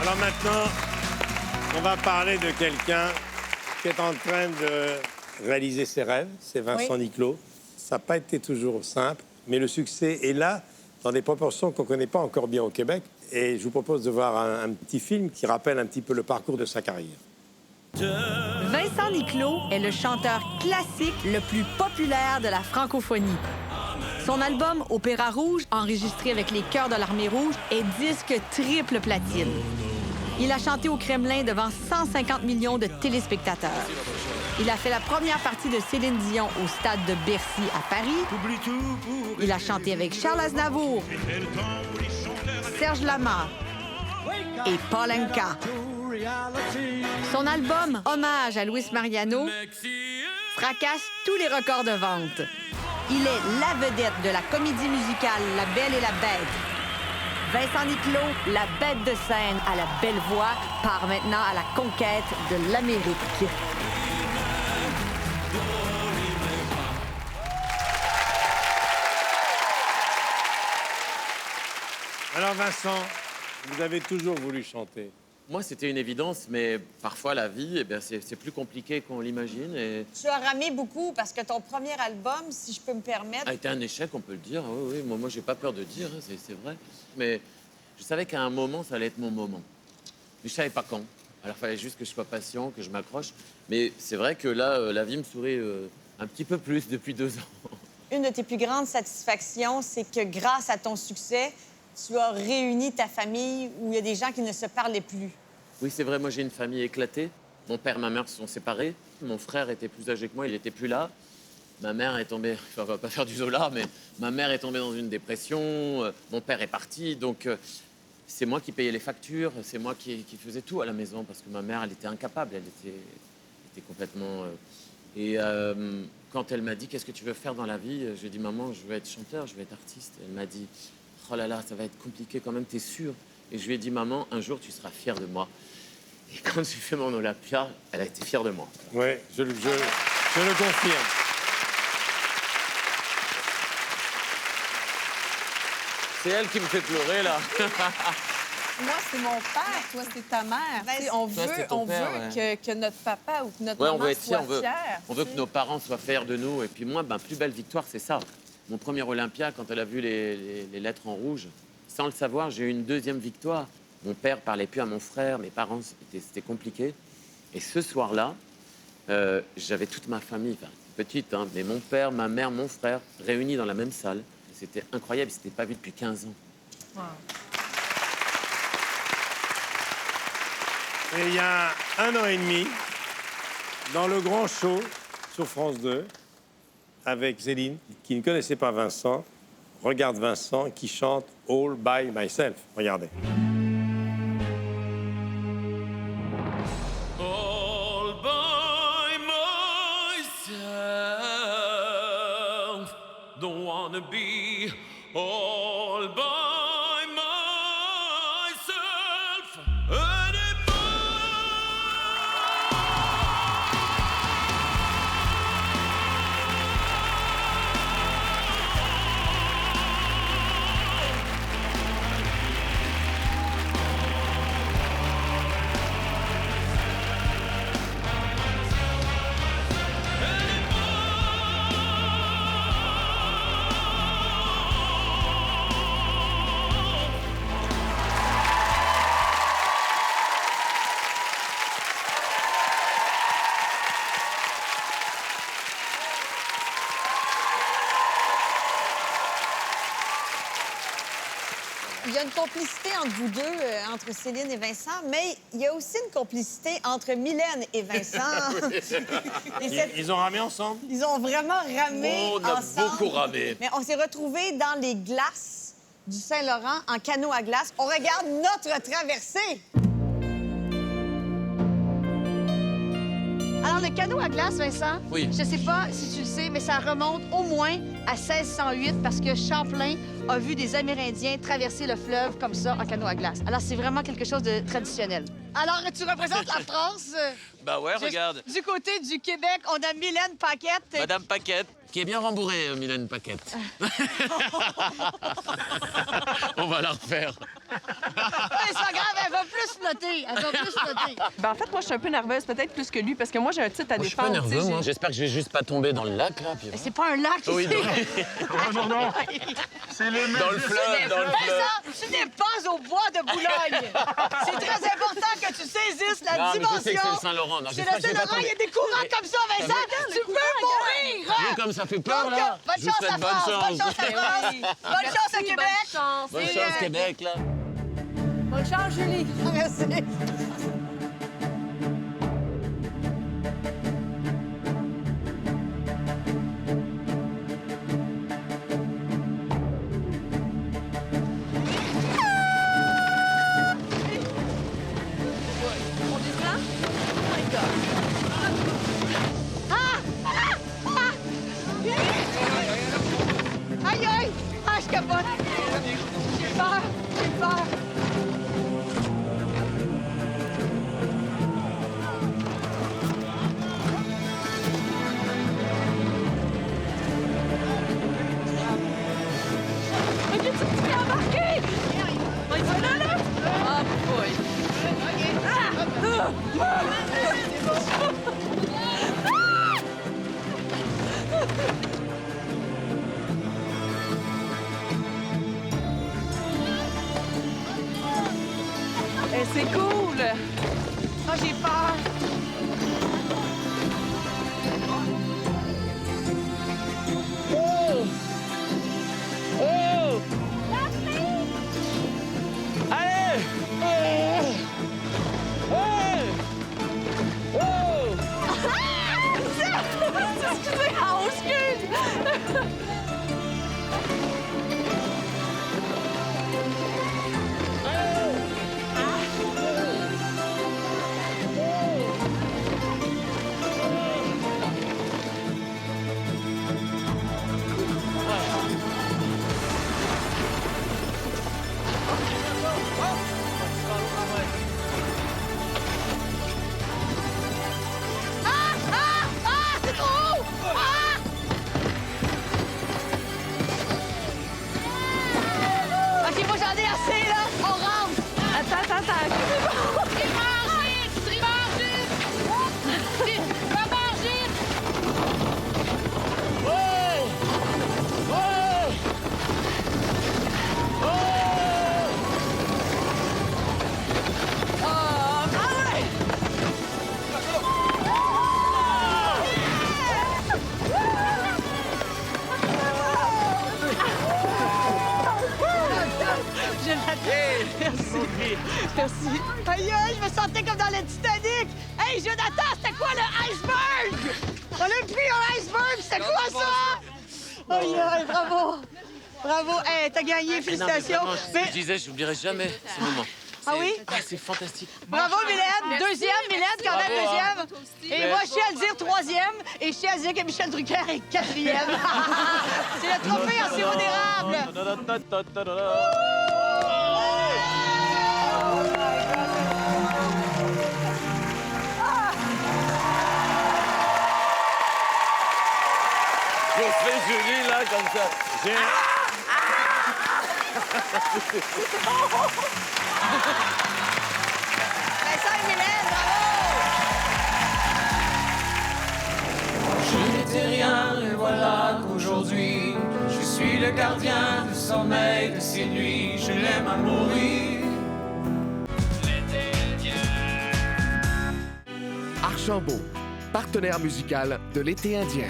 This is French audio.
Alors maintenant, on va parler de quelqu'un qui est en train de réaliser ses rêves. C'est Vincent Niclot. Ça n'a pas été toujours simple, mais le succès est là dans des proportions qu'on ne connaît pas encore bien au Québec. Et je vous propose de voir un petit film qui rappelle un petit peu le parcours de sa carrière. Vincent Niclot est le chanteur classique le plus populaire de la francophonie. Son album Opéra Rouge, enregistré avec les Chœurs de l'Armée rouge, est disque triple platine. Il a chanté au Kremlin devant 150 millions de téléspectateurs. Il a fait la première partie de Céline Dion au stade de Bercy à Paris. Il a chanté avec Charles Aznavour, Serge Lama et Paul Anka. Son album Hommage à Luis Mariano fracasse tous les records de vente. Il est la vedette de la comédie musicale La Belle et la Bête. Vincent Niclot, la bête de scène à la belle voix, part maintenant à la conquête de l'Amérique. Alors Vincent, vous avez toujours voulu chanter. Moi, c'était une évidence, mais parfois, la vie, eh bien, c'est plus compliqué qu'on l'imagine. Et... Tu as ramé beaucoup parce que ton premier album, si je peux me permettre... a été un échec, on peut le dire. Oui, oui. Moi, j'ai pas peur de dire, hein, c'est vrai. Mais je savais qu'à un moment, ça allait être mon moment. Mais je savais pas quand. Alors, il fallait juste que je sois patient, que je m'accroche. Mais c'est vrai que là, la vie me sourit un petit peu plus depuis 2 ans. Une de tes plus grandes satisfactions, c'est que grâce à ton succès, tu as réuni ta famille où il y a des gens qui ne se parlaient plus. Oui, c'est vrai, moi j'ai une famille éclatée. Mon père et ma mère se sont séparés. Mon frère était plus âgé que moi, il n'était plus là. Ma mère est tombée, enfin, on va pas faire du Zola, mais ma mère est tombée dans une dépression. Mon père est parti, donc c'est moi qui payais les factures. C'est moi qui faisais tout à la maison parce que ma mère, elle était incapable. Elle était complètement... Et quand elle m'a dit « Qu'est-ce que tu veux faire dans la vie ?» Je lui ai dit « Maman, je veux être chanteur, je veux être artiste. » Elle m'a dit « Oh là là, ça va être compliqué quand même, t'es sûre ?» Et je lui ai dit « Maman, un jour, tu seras fière de moi. » Et quand j'ai fait mon Olympia, elle a été fière de moi. Oui, je le confirme. C'est elle qui me fait pleurer, là. Moi, c'est mon père, toi, c'est ta mère. Ben, On toi, veut, c'est ton on père, veut ouais. que notre papa ou que notre Ouais, on maman veut être soit fiers, fière. on veut que nos parents soient fiers de nous. Et puis moi, plus belle victoire, c'est ça. Mon premier Olympia, quand elle a vu les lettres en rouge, sans le savoir, j'ai eu une deuxième victoire. Mon père parlait plus à mon frère, mes parents, c'était compliqué. Et ce soir-là, j'avais toute ma famille, enfin, petite, hein, mais mon père, ma mère, mon frère, réunis dans la même salle. C'était incroyable, ils ne s'étaient pas vus depuis 15 ans. Wow. Et il y a 1 an et demi, dans le grand show sur France 2, avec Céline, qui ne connaissait pas Vincent, regarde Vincent qui chante « All by myself ». Regardez. All by myself, don't wanna be all by myself anymore. Il y a une complicité entre vous deux, entre Céline et Vincent, mais il y a aussi une complicité entre Mylène et Vincent. Et Ils ont ramé ensemble? Ils ont vraiment ramé On a ensemble. beaucoup ramé. Mais on s'est retrouvés dans les glaces du Saint-Laurent en canot à glace. On regarde notre traversée. Alors, le canot à glace, Vincent, Oui. je sais pas si tu le sais, mais ça remonte au moins à 1608 parce que Champlain a vu des Amérindiens traverser le fleuve comme ça en canot à glace. Alors, c'est vraiment quelque chose de traditionnel. Alors, tu représentes la France. Bah ouais, regarde. Du côté du Québec, on a Mylène Paquette. Madame Paquette, qui est bien rembourrée, Mylène Paquette. On va la refaire. C'est pas grave, elle va plus flotter. Elle va plus flotter. Ben, en fait, moi, je suis un peu nerveuse, peut-être plus que lui, parce que moi, j'ai un titre à Moi, je suis pas défendre. nerveux, tu sais, moi. J'espère que je vais juste pas tomber dans le lac, là. Puis... Mais c'est pas un lac ici. Oui, non. Non. C'est le Dans le fleuve, dans le fleuve. Vincent, tu n'es pas au bois de Boulogne. C'est très important que tu saisisses la Non, mais je sais que dimension. c'est le Saint-Laurent. Non, C'est j'espère le que je vais pas Saint-Laurent, il y a tomber. des courants comme ça, Vincent. Tu peux mourir. Vu comme ça fait peur, Donc, là. bonne Je vous chance souhaite à France, bonne chance à France, bonne chance à Québec. Bonne chance, Québec, là. Bonne chance, Julie. Merci. On descend? Aïe, aïe! Ah, je capote! J'ai peur! J'ai peur! Ok, tu t'es embarqué! On y va là? Ah, boy! Eh, c'est cool. Ah, j'ai peur! Excusez, ah, on excuse! C'est trop haut! Ah! OK, moi, j'en ai assez, là! On rentre! Attends. Je l'adore! Merci! Merci! Aïe, aïe, je me sentais comme dans le Titanic! Hey, Jonathan, c'était quoi le iceberg? On a pris un iceberg, c'était quoi ça? Aïe, aïe, bravo! Bravo! Hey, t'as gagné, félicitations! Non, mais vraiment, je disais, je n'oublierai jamais ce moment. Ah oui? Ah, c'est fantastique. Bravo, Mylène! Deuxième, Mylène, quand même Bravo, deuxième. Et moi, je tiens à le dire troisième. Et je tiens à dire que Michel Drucker est quatrième. C'est le trophée en sirop d'érable. Je fais Julie, là, comme ça. Vincent et Mylène, bravo! Je n'étais rien et voilà qu'aujourd'hui je suis le gardien du sommeil de ces nuits. Je l'aime à mourir. Archambault, partenaire musical de l'été indien.